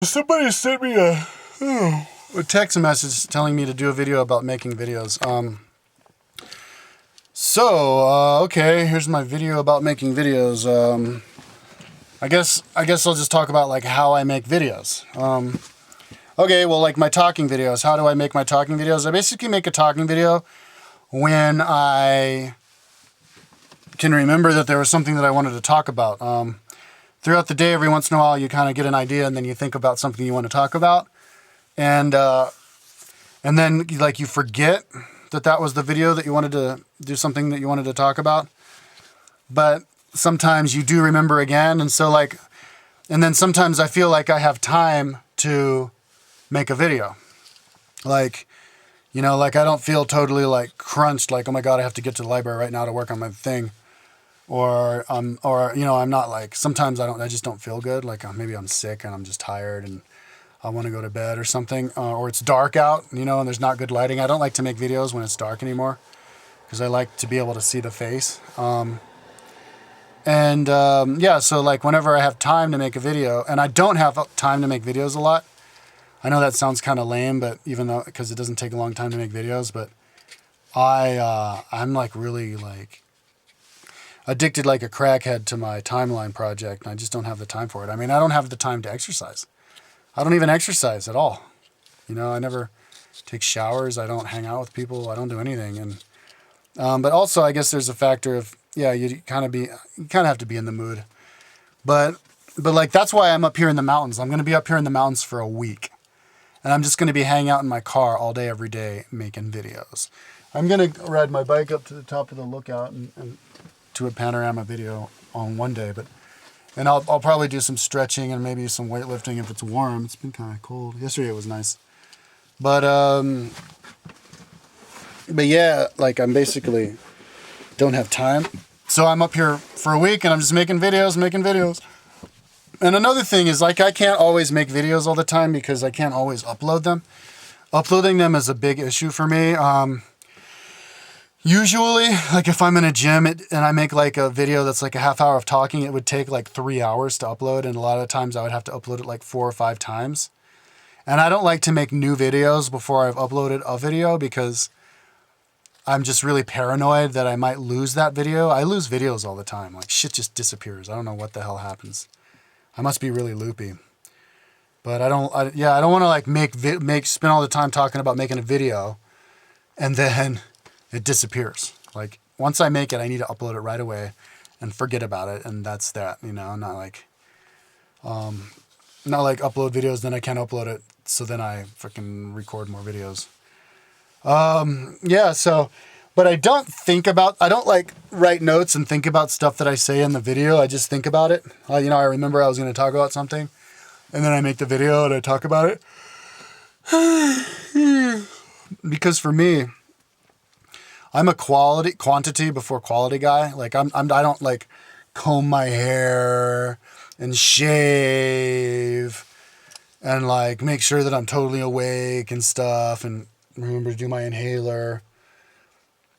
Somebody sent me a text message telling me to do a video about making videos. Okay, here's my video about making videos. I guess I'll just talk about like how I make videos. Okay, well, like my talking videos. How do I make my talking videos? I basically make a talking video when I can remember that there was something that I wanted to talk about. Throughout the day, every once in a while, you kind of get an idea, and then you think about something you want to talk about, and then like you forget that was the video that you wanted to do, something that you wanted to talk about. But sometimes you do remember again, and so like, and then sometimes I feel like I have time to make a video, like, you know, like I don't feel totally like crunched, like, oh my God, I have to get to the library right now to work on my thing. Or you know, I'm not like, sometimes I just don't feel good. Like maybe I'm sick and I'm just tired and I want to go to bed or something. Or it's dark out, you know, and there's not good lighting. I don't like to make videos when it's dark anymore because I like to be able to see the face. Yeah, so like whenever I have time to make a video, and I don't have time to make videos a lot. I know that sounds kind of lame, but even though, because it doesn't take a long time to make videos, but I'm like really like addicted like a crackhead to my timeline project, and I just don't have the time for it. I mean, I don't have the time to exercise. I don't even exercise at all. You know, I never take showers. I don't hang out with people. I don't do anything. And but also, I guess there's a factor of, yeah, you kind of have to be in the mood. But like that's why I'm up here in the mountains. I'm going to be up here in the mountains for a week, and I'm just going to be hanging out in my car all day, every day, making videos. I'm going to ride my bike up to the top of the lookout and to a panorama video on one day, and I'll probably do some stretching and maybe some weightlifting if it's warm. It's been kind of cold. Yesterday it was nice, but yeah, like I'm basically don't have time, so I'm up here for a week and I'm just making videos. And another thing is, like, I can't always make videos all the time because I can't always upload them. Uploading them is a big issue for me. Usually, like if I'm in a gym and I make like a video that's like a half hour of talking, it would take like 3 hours to upload. And a lot of times I would have to upload it like 4 or 5 times. And I don't like to make new videos before I've uploaded a video because I'm just really paranoid that I might lose that video. I lose videos all the time. Like shit just disappears. I don't know what the hell happens. I must be really loopy. But I don't want to like spend all the time talking about making a video and then it disappears. Like once I make it, I need to upload it right away and forget about it. And that's that, you know, not like upload videos, then I can't upload it. So then I freaking record more videos. Yeah. So, but I don't like write notes and think about stuff that I say in the video. I just think about it. You know, I remember I was going to talk about something and then I make the video and I talk about it. Because for me, I'm a quantity before quality guy. Like I don't like comb my hair and shave and like make sure that I'm totally awake and stuff and remember to do my inhaler,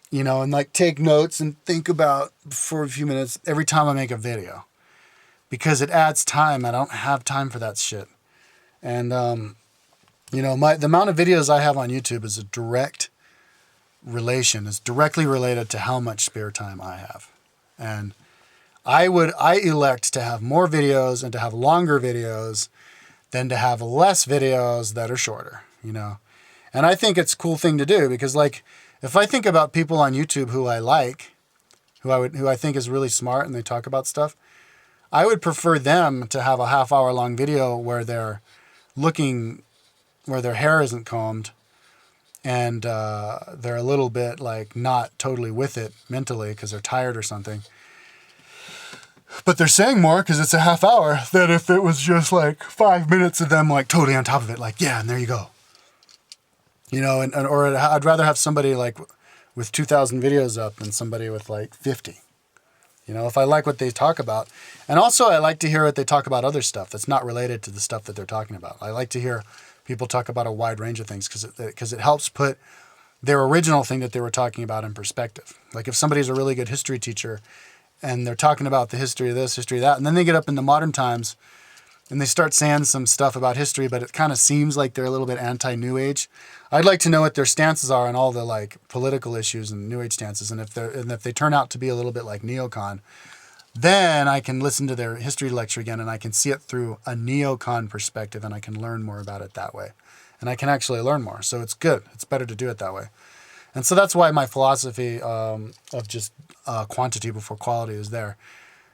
you know, and like take notes and think about for a few minutes every time I make a video because it adds time. I don't have time for that shit. And, you know, the amount of videos I have on YouTube is directly related to how much spare time I have. And I elect to have more videos and to have longer videos than to have less videos that are shorter, you know? And I think it's a cool thing to do because like, if I think about people on YouTube who I like, who I think is really smart and they talk about stuff, I would prefer them to have a half-hour long video where they're where their hair isn't combed and they're a little bit like not totally with it mentally because they're tired or something. But they're saying more because it's a half hour than if it was just like 5 minutes of them like totally on top of it. Like, yeah, and there you go. You know, or I'd rather have somebody like with 2,000 videos up than somebody with like 50. You know, if I like what they talk about. And also I like to hear what they talk about other stuff that's not related to the stuff that they're talking about. I like to hear people talk about a wide range of things because it helps put their original thing that they were talking about in perspective. Like if somebody's a really good history teacher and they're talking about the history of this, history of that, and then they get up into modern times and they start saying some stuff about history, but it kind of seems like they're a little bit anti-New Age. I'd like to know what their stances are on all the like political issues and New Age stances, and if they turn out to be a little bit like neocon, then I can listen to their history lecture again, and I can see it through a neocon perspective, and I can learn more about it that way, and I can actually learn more. So it's good. It's better to do it that way. And so that's why my philosophy of just quantity before quality is there.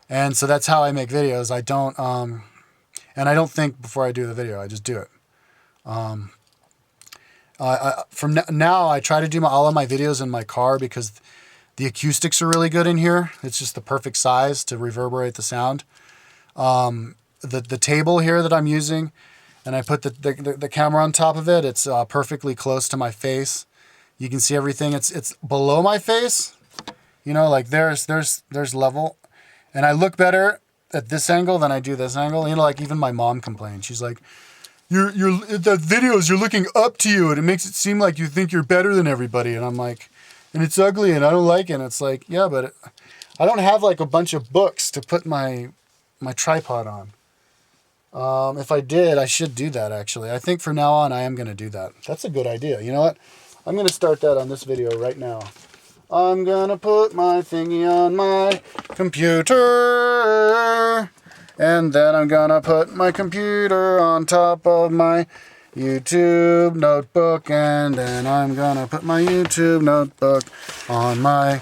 And so that's how I make videos. I don't, and I don't think before I do the video. I just do it. From now, I try to do all of my videos in my car because the acoustics are really good in here. It's just the perfect size to reverberate the sound. The table here that I'm using, and I put the camera on top of it. It's perfectly close to my face. You can see everything. It's below my face. You know, like there's level, and I look better at this angle than I do this angle. You know, like even my mom complained. She's like, "You're the videos. You're looking up to you, and it makes it seem like you think you're better than everybody." And I'm like, and it's ugly, and I don't like it. And it's like, yeah, but I don't have like a bunch of books to put my tripod on. If I did, I should do that actually. I think from now on, I am going to do that. That's a good idea. You know what? I'm going to start that on this video right now. I'm going to put my thingy on my computer. And then I'm going to put my computer on top of my YouTube notebook. And then I'm going to put my YouTube notebook on my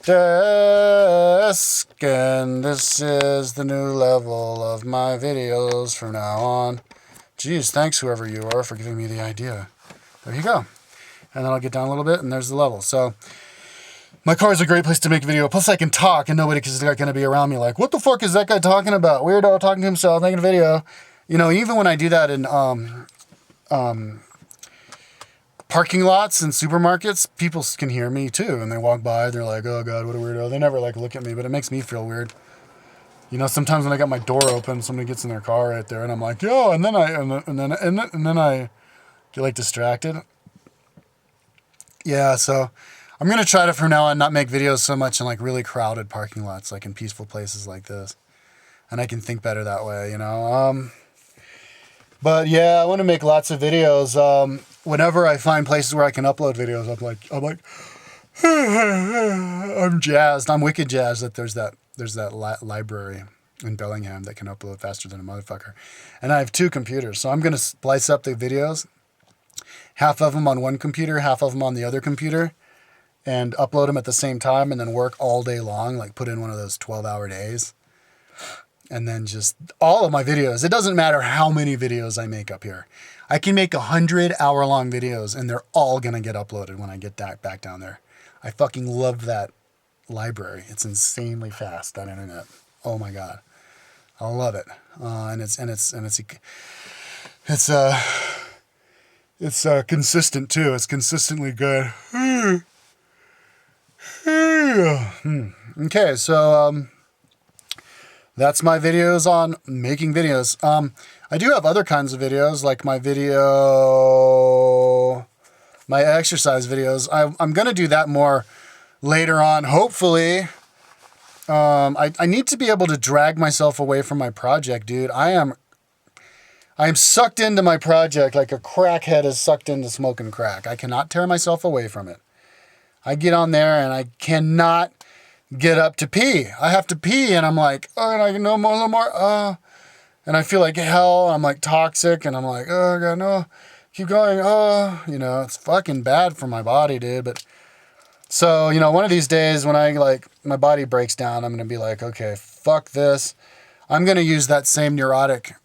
desk. And this is the new level of my videos from now on. Geez, thanks whoever you are for giving me the idea. There you go. And then I'll get down a little bit, and there's the level. So my car is a great place to make video. Plus, I can talk, and nobody is going to be around me like, what the fuck is that guy talking about? Weirdo talking to himself, making a video. You know, even when I do that in parking lots and supermarkets, people can hear me too, and they walk by. They're like, oh god, what a weirdo. They never like look at me, but it makes me feel weird. You know, sometimes when I got my door open, somebody gets in their car right there, and I'm like, yo, and then I get like distracted. Yeah, so I'm going to try to from now on not make videos so much in like really crowded parking lots, like in peaceful places like this. And I can think better that way, you know. But yeah, I want to make lots of videos. Whenever I find places where I can upload videos, I'm like, I'm jazzed. I'm wicked jazzed that there's that library in Bellingham that can upload faster than a motherfucker. And I have 2 computers, so I'm going to splice up the videos. Half of them on one computer, half of them on the other computer, and upload them at the same time, and then work all day long, like put in one of those 12-hour days. And then just all of my videos. It doesn't matter how many videos I make up here. I can make 100-hour-long videos, and they're all going to get uploaded when I get back down there. I fucking love that library. It's insanely fast, that internet. Oh my God. I love it. And it's consistent too. It's consistently good. Okay, so that's my videos on making videos. I do have other kinds of videos, like my exercise videos. I'm gonna do that more later on, hopefully. I need to be able to drag myself away from my project, dude. I am sucked into my project like a crackhead is sucked into smoking crack. I cannot tear myself away from it. I get on there and I cannot get up to pee. I have to pee and I'm like, oh, and I can no more, a little more, and I feel like hell. I'm like toxic and I'm like, oh God, no, keep going. Oh, you know, it's fucking bad for my body, dude. But so, you know, one of these days when my body breaks down, I'm going to be like, okay, fuck this. I'm going to use that same neurotic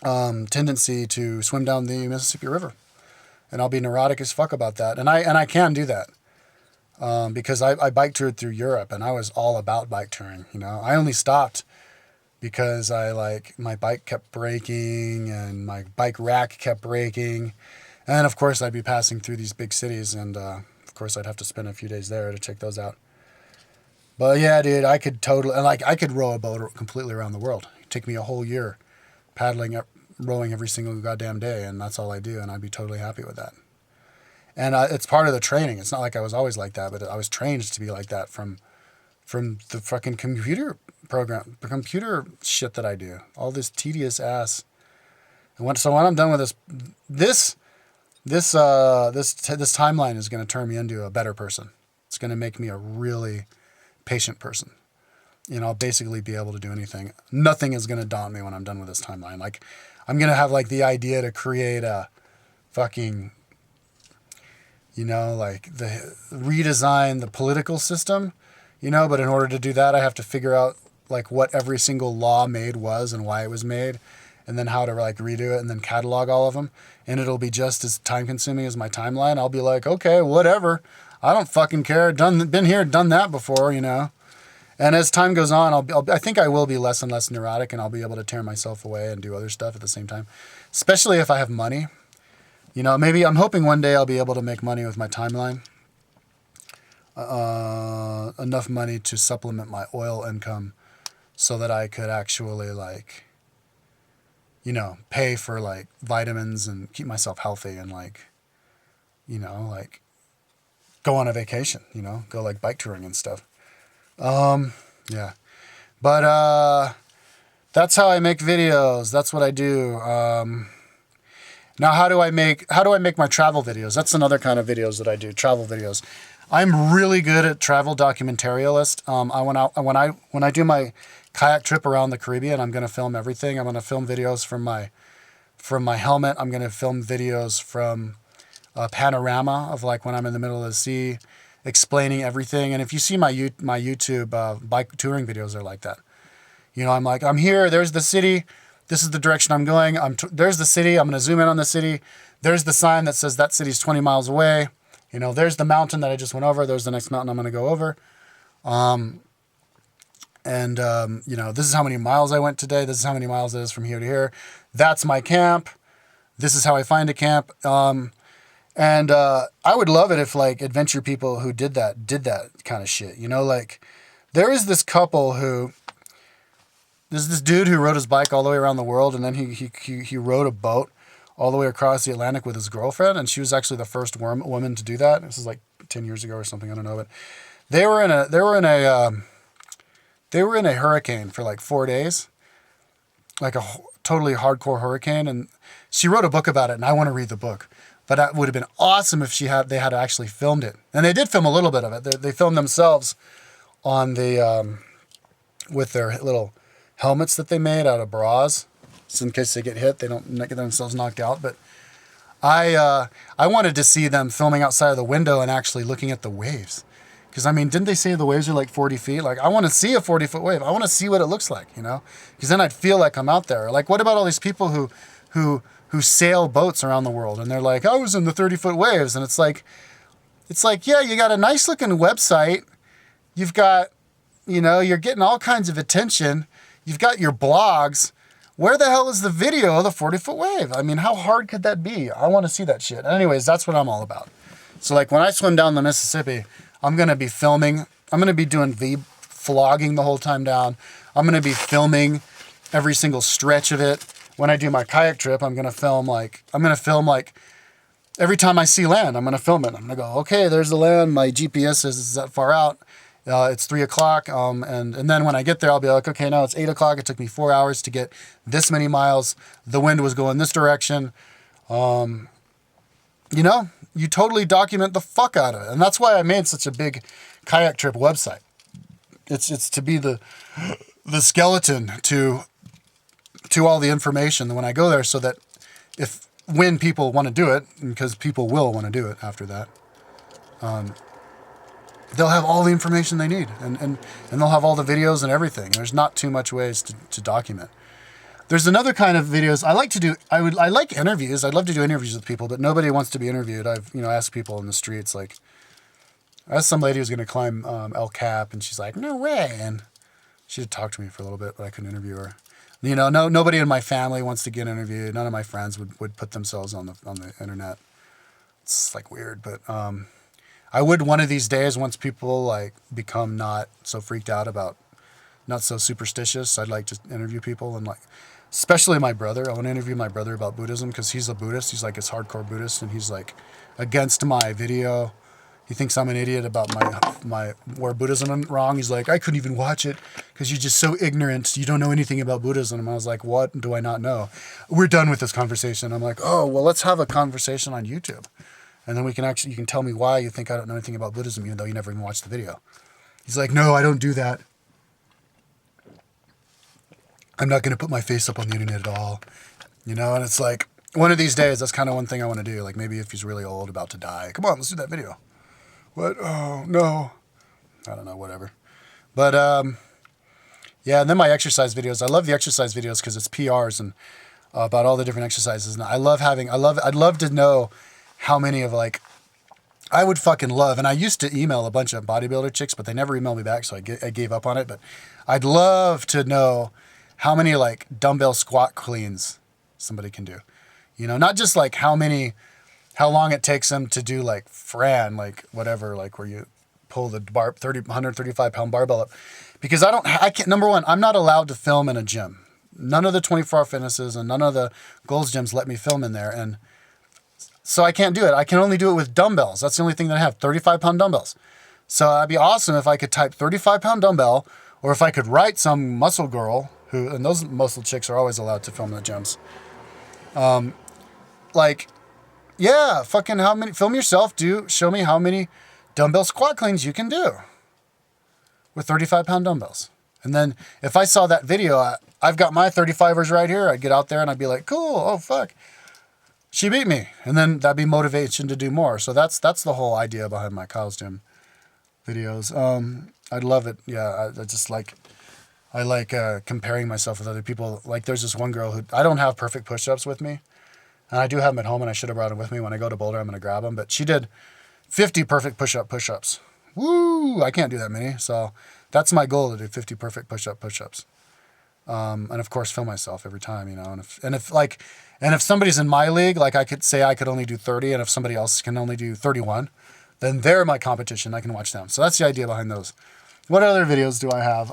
tendency to swim down the Mississippi River, and I'll be neurotic as fuck about that. And I can do that because I bike toured through Europe, and I was all about bike touring. You know, I only stopped because my bike kept breaking and my bike rack kept breaking, and of course I'd be passing through these big cities, and of course I'd have to spend a few days there to check those out. But yeah, dude, I could row a boat completely around the world. It'd take me a whole year paddling up, rowing every single goddamn day, and that's all I do, and I'd be totally happy with that. And it's part of the training. It's not like I was always like that, but I was trained to be like that from from the fucking computer shit that I do. All this tedious ass. And when I'm done with this timeline is going to turn me into a better person. It's going to make me a really patient person. You know, I'll basically be able to do anything. Nothing is going to daunt me when I'm done with this timeline. Like, I'm going to have like the idea to create a fucking, you know, like redesign the political system, you know, but in order to do that, I have to figure out like what every single law made was and why it was made, and then how to like redo it and then catalog all of them. And it'll be just as time consuming as my timeline. I'll be like, okay, whatever. I don't fucking care. Been here, done that before, you know? And as time goes on, I think I will be less and less neurotic, and I'll be able to tear myself away and do other stuff at the same time, especially if I have money. You know, maybe I'm hoping one day I'll be able to make money with my timeline. Enough money to supplement my oil income so that I could actually like, you know, pay for like vitamins and keep myself healthy and like, you know, like go on a vacation, you know, go like bike touring and stuff. Yeah, but, that's how I make videos. That's what I do. Now how do I make my travel videos? That's another kind of videos that I do, travel videos. I'm really good at travel documentarialist. When I do my kayak trip around the Caribbean, I'm going to film everything. I'm going to film videos from my helmet. I'm going to film videos from a panorama of like when I'm in the middle of the sea, explaining everything. And if you see my YouTube bike touring videos, they're like that. You know, I'm like, I'm here. There's the city. This is the direction I'm going. There's the city. I'm going to zoom in on the city. There's the sign that says that city's 20 miles away. You know, there's the mountain that I just went over. There's the next mountain I'm going to go over. You know, this is how many miles I went today. This is how many miles it is from here to here. That's my camp. This is how I find a camp. I would love it if like adventure people who did that kind of shit. You know, like there is this couple there's this dude who rode his bike all the way around the world, and then he rode a boat all the way across the Atlantic with his girlfriend, and she was actually the first woman to do that. This is like 10 years ago or something, I don't know, but they were in a hurricane for like 4 days, like a totally hardcore hurricane, and she wrote a book about it, and I want to read the book. But that would have been awesome if they had actually filmed it. And they did film a little bit of it. They filmed themselves on with their little helmets that they made out of bras. So in case they get hit, they don't get themselves knocked out. But I wanted to see them filming outside of the window and actually looking at the waves. Because, I mean, didn't they say the waves are like 40 feet? Like, I want to see a 40-foot wave. I want to see what it looks like, you know? Because then I'd feel like I'm out there. Like, what about all these people who sail boats around the world, and they're like, I was in the 30-foot waves, and it's like, yeah, you got a nice looking website, you've got, you know, you're getting all kinds of attention, you've got your blogs, where the hell is the video of the 40-foot wave? I mean, how hard could that be? I want to see that shit. Anyways, that's what I'm all about. So like when I swim down the Mississippi, I'm going to be filming, I'm going to be doing vlogging the whole time down, I'm going to be filming every single stretch of it. When I do my kayak trip, I'm going to film like every time I see land, I'm going to film it. I'm going to go, okay, there's the land. My GPS says it's that far out. It's 3:00. And then when I get there, I'll be like, okay, now it's 8:00. It took me 4 hours to get this many miles. The wind was going this direction. You know, you totally document the fuck out of it. And that's why I made such a big kayak trip website. It's to be the skeleton to all the information when I go there, so that when people want to do it, because people will want to do it after that, they'll have all the information they need, and they'll have all the videos and everything. There's not too much ways to document. There's another kind of videos I like to do. I like interviews. I'd love to do interviews with people, but nobody wants to be interviewed. I've asked people in the streets, like I asked some lady who's going to climb El Cap, and she's like, no way, and she did talk to me for a little bit, but I couldn't interview her. You know, nobody in my family wants to get interviewed. None of my friends would put themselves on the internet. It's like weird, but I would one of these days, once people like become not so freaked out about, not so superstitious, I'd like to interview people, and like, especially my brother. I want to interview my brother about Buddhism, because he's a Buddhist. He's like this hardcore Buddhist, and he's like against my video. He thinks I'm an idiot about my where Buddhism went wrong. He's like, I couldn't even watch it because you're just so ignorant. You don't know anything about Buddhism. And I was like, what do I not know? We're done with this conversation. I'm like, oh, well, let's have a conversation on YouTube. And then you can tell me why you think I don't know anything about Buddhism, even though you never even watched the video. He's like, no, I don't do that. I'm not going to put my face up on the internet at all. You know, and it's like, one of these days, that's kind of one thing I want to do. Like maybe if he's really old, about to die. Come on, let's do that video. What? Oh, no. I don't know, whatever. But, yeah, and then my exercise videos. I love the exercise videos because it's PRs and about all the different exercises. And I'd love to know how many of like, I would fucking love, and I used to email a bunch of bodybuilder chicks, but they never emailed me back, so I gave up on it. But I'd love to know how many like dumbbell squat cleans somebody can do. You know, not just like how long it takes them to do like Fran, like whatever, like where you pull the 135 pound barbell up. Because I can't, number one, I'm not allowed to film in a gym. None of the 24-hour fitnesses and none of the Gold's gyms let me film in there. And so I can't do it. I can only do it with dumbbells. That's the only thing that I have, 35 pound dumbbells. So it'd be awesome if I could type 35 pound dumbbell, or if I could write some muscle girl and those muscle chicks are always allowed to film in the gyms. Like, yeah, fucking how many, film yourself, show me how many dumbbell squat cleans you can do with 35 pound dumbbells. And then if I saw that video, I've got my 35ers right here. I'd get out there and I'd be like, cool, oh fuck, she beat me. And then that'd be motivation to do more. So that's the whole idea behind my Kyle's Gym videos. I'd love it. Yeah, I like comparing myself with other people. Like there's this one girl who, I don't have perfect push-ups with me. And I do have them at home, and I should have brought them with me. When I go to Boulder, I'm going to grab them. But she did 50 perfect push-ups. Woo! I can't do that many. So that's my goal, to do 50 perfect push-ups. And of course, film myself every time, you know. And if somebody's in my league, like I could say I could only do 30, and if somebody else can only do 31, then they're my competition. I can watch them. So that's the idea behind those. What other videos do I have?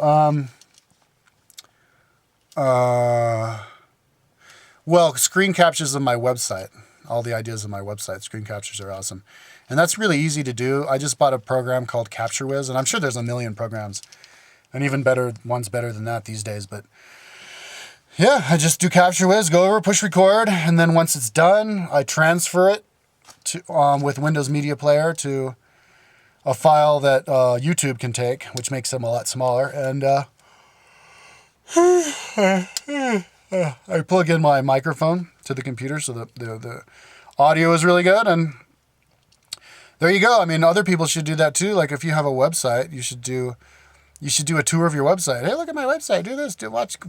Well, screen captures of my website. All the ideas of my website, screen captures are awesome. And that's really easy to do. I just bought a program called CaptureWiz, and I'm sure there's a million programs, and even better ones better than that these days. But yeah, I just do CaptureWiz, go over, push record, and then once it's done, I transfer it to with Windows Media Player to a file that YouTube can take, which makes them a lot smaller. And I plug in my microphone to the computer so that the audio is really good, and there you go. I mean, other people should do that too. Like if you have a website, you should do a tour of your website. Hey, look at my website. Do this.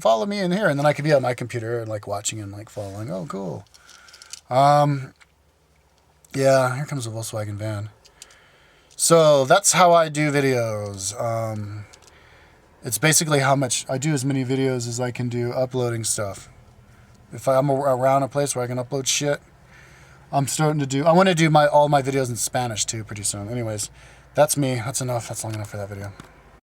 Follow me in here, and then I could be on my computer and like watching and like following. Oh, cool. Yeah, here comes a Volkswagen van. So that's how I do videos. It's basically how much I do, as many videos as I can do uploading stuff. If I'm around a place where I can upload shit, I want to do all my videos in Spanish too pretty soon. Anyways, that's me. That's enough. That's long enough for that video.